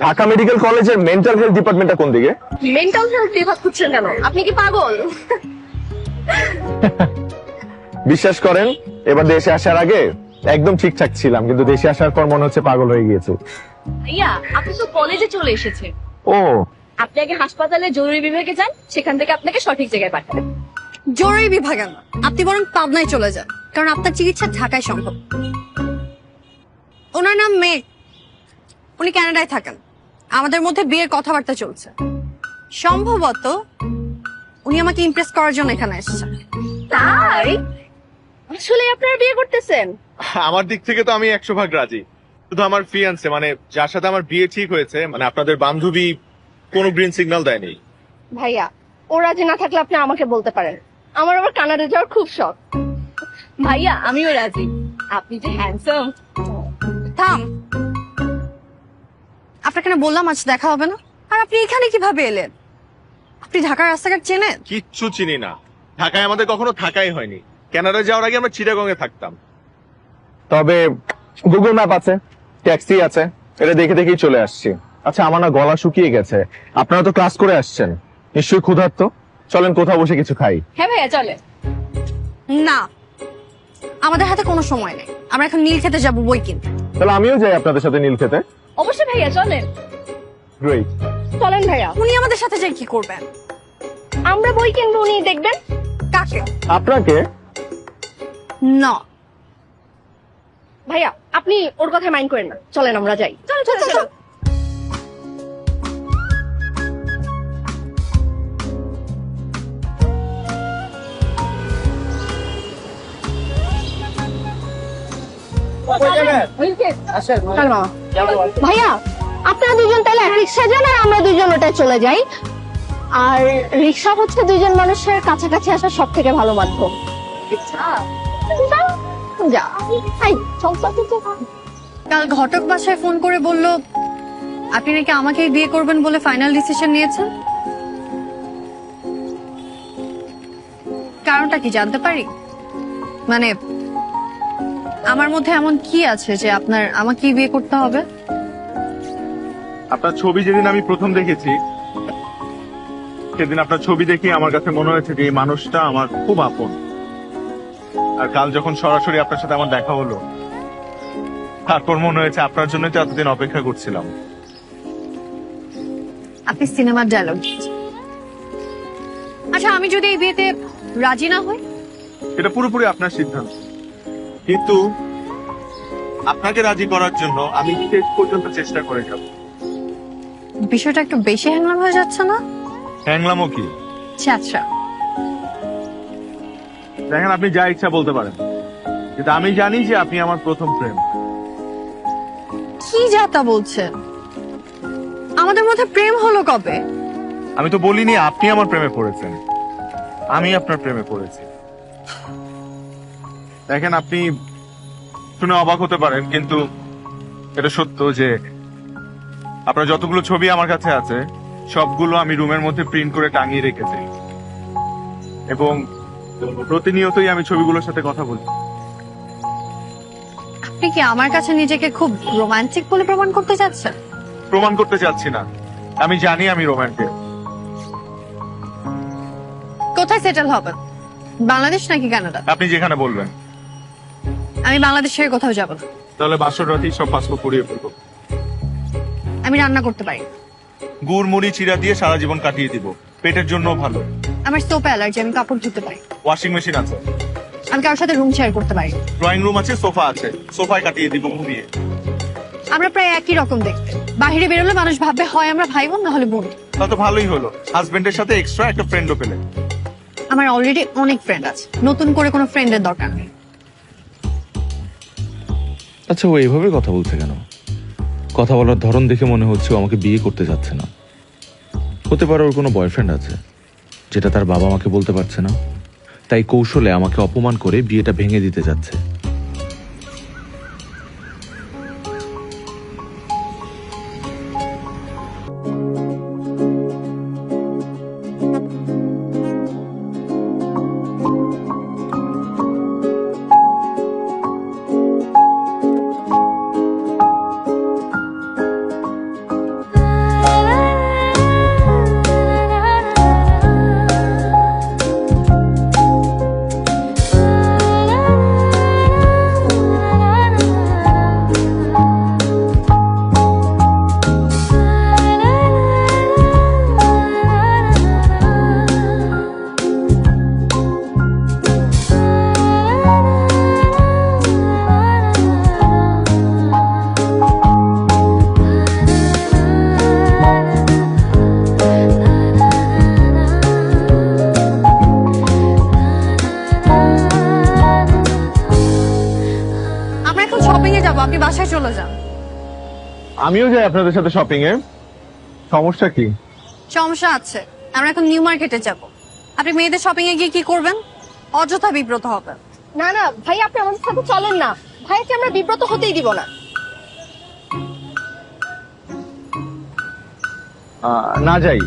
Dhaka medical কলেজের mental health ডিপার্টমেন্টটা কোন দিকে? মেন্টাল হেলথ বিভাগ খুঁজছেন কেন? আপনি কি পাগল? বিশ্বাস করেন, এবার দেশে আসার আগে একদম ঠিকঠাক ছিলাম, কিন্তু দেশে আসার পর মনে হচ্ছে পাগল হয়ে গিয়েছে। ভাইয়া, আপনি তো কলেজে চলে এসেছেন। ও, আপনি আগে হাসপাতালে জরুরি বিভাগে যান, সেখান থেকে আপনাকে সঠিক জায়গায় পাঠাবে। জরুরি বিভাগে না, আপনি বরং পাবনায় চলে যান, কারণ আপনার চিকিৎসা ঢাকায় সম্ভব। ওনার নাম মেঘ, উনি কানাডায় থাকেন। আমাদের মধ্যে বিয়ের কথাবার্তা চলছে। সম্ভবত উনি আমাকে ইমপ্রেস করার জন্য এখানে এসেছেন। তাই আসলে আপনারা বিয়ে করতেছেন? আমার দিক থেকে তো আমি 100% রাজি। শুধু আমার ফিয়ান্সে, মানে যার সাথে আমার বিয়ে ঠিক হয়েছে, মানে আপনাদের বান্ধবী কোনো গ্রিন সিগন্যাল দেয়নি। ভাইয়া, ও রাজি না থাকলে আপনি আমাকে বলতে পারেন। আমার আবার কানাডা যাওয়ার খুব শখ। ভাইয়া, আমিও রাজি। আপনি যে হ্যান্ডসাম। থাম, আপনাকে না বললাম আজ দেখা হবে না? আর আপনি এখানে কিভাবে এলেন? আপনি ঢাকার রাস্তাঘাট চেনেন? কিচ্ছু চিনি না, ঢাকায় আমাদের কখনো থাকাই হয়নি। কানাডা যাওয়ার আগে আমরা চিটাগং এ থাকতাম। তবে গুগল ম্যাপ আছে, ট্যাক্সি আছে, এটা দেখে দেখেই চলে আসছি। আচ্ছা, আমার না গলা শুকিয়ে গেছে, আপনারা তো ক্লাস করে আসছেন, নিশ্চয়ই ক্ষুধার্ত। চলেন কোথাও বসে কিছু খাই। হ্যাঁ ভাইয়া, চলে। না, আমাদের হাতে কোনো সময় নেই। আমরা এখন নীল খেতে যাবো বই কিনতে। তাহলে আমিও যাই আপনাদের সাথে নীল খেতে। অবশ্যই ভাইয়া, চলেন। গ্রেট। চলেন ভাইয়া। উনি আমাদের সাথে যাই কি করবেন? আমরা বই কিনবো, উনি দেখবেন। কাকে? আপনাকে? না ভাইয়া, আপনি ওর কথা মাইন্ড করেন না, চলেন আমরা যাই। চলো চলো চলো। চল মামা। ভাইয়া, আপনারা দুজন তাহলে এক রিক্সা যান আর আমরা দুজন ওটায় চলে যাই। আর রিক্সা হচ্ছে দুজন মানুষের কাছাকাছি আসার সব থেকে ভালো মাধ্যম। যা, এই, চল, চল, চল, চল। কাল ঘটক বাসায় ফোন করে বলল আপনি নাকি আমাকেই বিয়ে করবেন বলে ফাইনাল ডিসিশন নিয়েছেন। কারণটা কি জানতে পারি? মানে আমার মধ্যে এমন কি আছে যে আপনার আমাকেই বিয়ে করতে হবে? আপনার ছবি যেদিন আমি প্রথম দেখেছি, সেদিন আপনার ছবি দেখে আমার কাছে মনে হয়েছে যে এই মানুষটা আমার খুব আপন। আর কাল যখন সরাসরি আপনার সাথে আমার দেখা হলো, তারপর মনে হয়েছে আপনার জন্যই তো এতদিন অপেক্ষা করছিলাম। আপনি সিনেমার ডায়লগ। আচ্ছা, আমি যদি এই বিয়েতে রাজি না হই? এটা পুরোপুরি আপনার সিদ্ধান্ত, কিন্তু আপনাকে রাজি করার জন্য আমি শেষ পর্যন্ত চেষ্টা করে যাব। বিষয়টা একটু বেশি হ্যাংলাম হয়ে যাচ্ছে না? হ্যাংলামও কি? আচ্ছা, দেখেন, আপনি যা ইচ্ছা বলতে পারেন, কিন্তু আমি জানি যে আপনি আমার প্রথম প্রেম। কি যা তা বলছেন? আমাদের মধ্যে প্রেম হলো কবে? আমি তো বলিনি আপনি আমার প্রেমে পড়েছেন, আমি আপনার প্রেমে পড়েছি। দেখেন, আপনি শুনে অবাক হতে পারেন, কিন্তু এটা সত্য যে আপনার যতগুলো ছবি আমার কাছে আছে সবগুলো আমি রুমের মধ্যে প্রিন্ট করে টাঙিয়ে রেখেছি, এবং প্রতিনিয়তই আমি ছবিগুলোর সাথে কথা বলি। আপনি কি আমার কাছে নিজেকে খুব রোমান্টিক বলে প্রমাণ করতে চাচ্ছেন? প্রমাণ করতে চাচ্ছি না, আমি জানি আমি রোমান্টিক। কোথায় সেটেল হবেন? বাংলাদেশ নাকি কানাডা? আপনি যেখানে বলবেন। আমি বাংলাদেশ ছেড়ে কোথাও যাব না। তাহলে বাসর রাতেই সব পাসপোর্ট পুড়িয়ে ফেলবো। আমি রান্না করতে পারি। গুড় মুড়ি চিরা দিয়ে সারা জীবন কাটিয়ে দিব, পেটের জন্য ভালো। আমার সোপ অ্যালার্জি, আমি কাপড় ধুতে পারি। ওয়াশিং মেশিন আছে, আমি কারোর সাথে রুম শেয়ার করতে পারি। ড্রয়িং রুম আছে, সোফা আছে, সোফায় কাটিয়ে দিব ঘুমিয়ে। আমরা প্রায় একই রকম দেখতে। বাইরে বেরোলে মানুষ ভাববে হয় আমরা ভাই বোন, না হলে বোন। তা তো ভালোই হলো, হাজবেন্ডের সাথে এক্সট্রা একটা ফ্রেন্ডও পেলে। আমার অলরেডি অনেক ফ্রেন্ড আছে, নতুন করে কোনো ফ্রেন্ডের দরকার নেই। আচ্ছা, ও এভাবে কথা বলছে কেন? কথা বলার ধরন দেখে মনে হচ্ছে ও আমাকে বিয়ে করতে যাচ্ছে না। হতে পারে ওর কোনো বয়ফ্রেন্ড আছে, যেটা তার বাবা আমাকে বলতে পারছে না, তাই কৌশলে আমাকে অপমান করে বিয়েটা ভেঙে দিতে যাচ্ছে। আমিও যাই আপনাদের সাথে শপিং এ, সমস্যা কি? সমস্যা আছে, আমরা এখন নিউ মার্কেটে যাব। আপনি মেয়েদের শপিং এ গিয়ে কি করবেন? অযথা বিব্রত হবেন। না না ভাই, আপনি আমাদের সাথে চলেন না। ভাইকে আমরা বিব্রত হতেই দিব না। না যাই।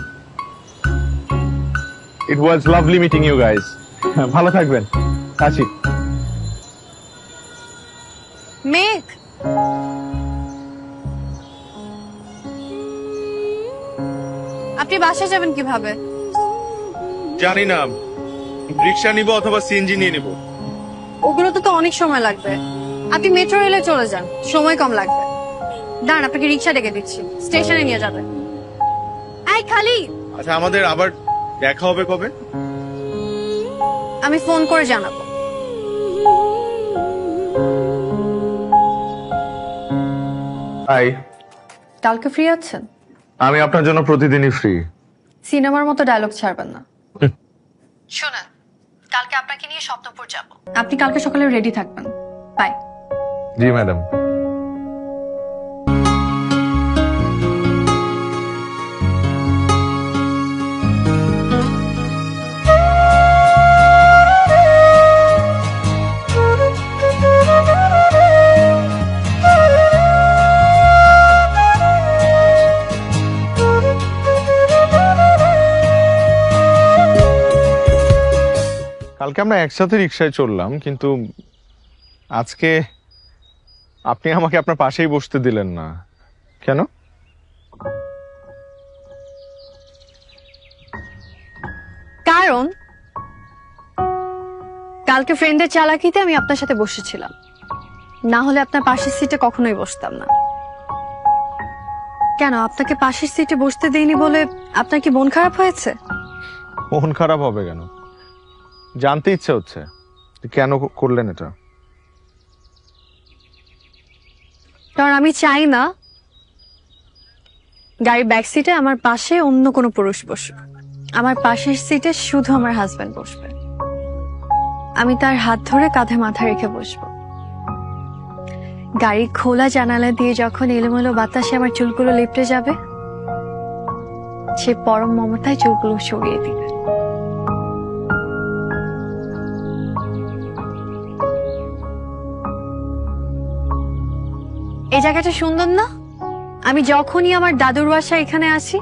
ইট ওয়াজ লাভলি মিটিং ইউ গাইস। ভালো থাকবেন, আসি। মেঘ, আপনি বাসায় যাবেন কিভাবে? জানি না, রিক্সা নিব অথবা সিএনজি নিয়ে নিব। ওগুলোতে তো অনেক সময় লাগবে। আপনি মেট্রো রেলে চলে যান, সময় কম লাগবে। দাঁড়ান, আপনাকে রিক্সা ডেকে দিচ্ছি, স্টেশনে নিয়ে যাবে। এই খালি, আচ্ছা, আমাদের আবার দেখা হবে কবে? আমি ফোন করে জানাবো। হাই, কালকে ফ্রি আছেন? আমি আপনার জন্য প্রতিদিনই ফ্রি। সিনেমার মতো ডায়লগ ছাড়বেন না। শোনেন, কালকে আপনাকে নিয়ে স্বপ্নপুর যাব। আপনি কালকে সকালে রেডি থাকবেন। বাই। G madam. কালকে আমরা একসাথে রিক্সায় চললাম, কিন্তু আজকে আপনি আমাকে আপনার পাশেই বসতে দিলেন না কেন? কারণ কালকে ফ্রেন্ডের চালাকিতে আমি আপনার সাথে বসেছিলাম, না হলে আপনার পাশের সিটে কখনোই বসতাম না। কেন, আপনাকে পাশের সিটে বসতে দেইনি বলে আপনার কি মন খারাপ হয়েছে? মন খারাপ হবে কেন? জানতে ইচ্ছে হচ্ছে কেন করলেন এটা। কারণ আমি চাই না গাড়ির ব্যাক সিটে আমার পাশে অন্য কোনো পুরুষ বসুক। আমার পাশের সিটে শুধু আমার হাজবেন্ড বসবে। আমি তার হাত ধরে কাঁধে মাথা রেখে বসবো। গাড়ি খোলা জানালা দিয়ে যখন এলোমেলো বাতাসে আমার চুলগুলো লিপটে যাবে, সে পরম মমতায় চুলগুলো সরিয়ে দিবে। এই জায়গাটা সুন্দর না? আমি যখনই আমার দাদুর বাসা এখানে আসি,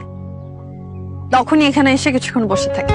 তখনই এখানে এসে কিছুক্ষণ বসে থাকি।